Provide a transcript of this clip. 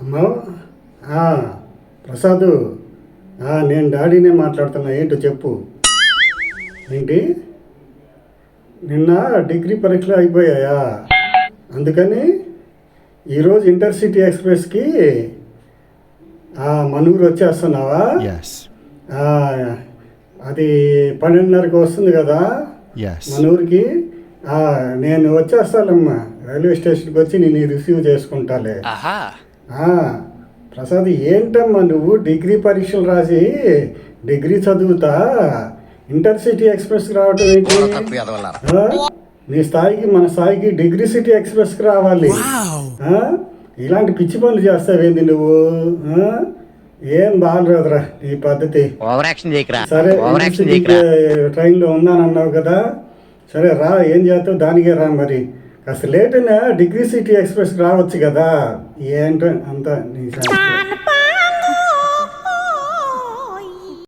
అమ్మా, ఆ, ప్రసాదు, నేను డాడీనే మాట్లాడుతున్నా. ఏంటో చెప్పు. ఏంటి, నిన్న డిగ్రీ పరీక్షలు అయిపోయాయా? అందుకని ఈరోజు ఇంటర్సిటీ ఎక్స్ప్రెస్కి మనూరు వచ్చేస్తున్నావా? Yes. ఆ, అది 12:30కి వస్తుంది కదా Yes. మనూరికి. నేను వచ్చేస్తానమ్మా, రైల్వే స్టేషన్కి వచ్చి నేను రిసీవ్ చేసుకుంటాలే. ఆ, ప్రసాద్, ఏంటమ్మా నువ్వు డిగ్రీ పరీక్షలు రాసి డిగ్రీ చదువుతా ఇంటర్సిటీ ఎక్స్ప్రెస్కి రావటం ఏంటి? నీ స్థాయికి మన స్థాయికి డిగ్రీ సిటీ ఎక్స్ప్రెస్కి రావాలి. ఇలాంటి పిచ్చి పనులు చేస్తావేంది నువ్వు? ఏం బాగలేదురా ఈ పద్ధతి. సరే, ట్రైన్లో ఉన్నానన్నావు కదా, సరే రా, ఏం చేస్తావు దానికే రా. మరి కాస్త లేట్ అయినా డిగ్రీ సిటీ ఎక్స్ప్రెస్కి రావచ్చు కదా. ఏంటో అంతా నీ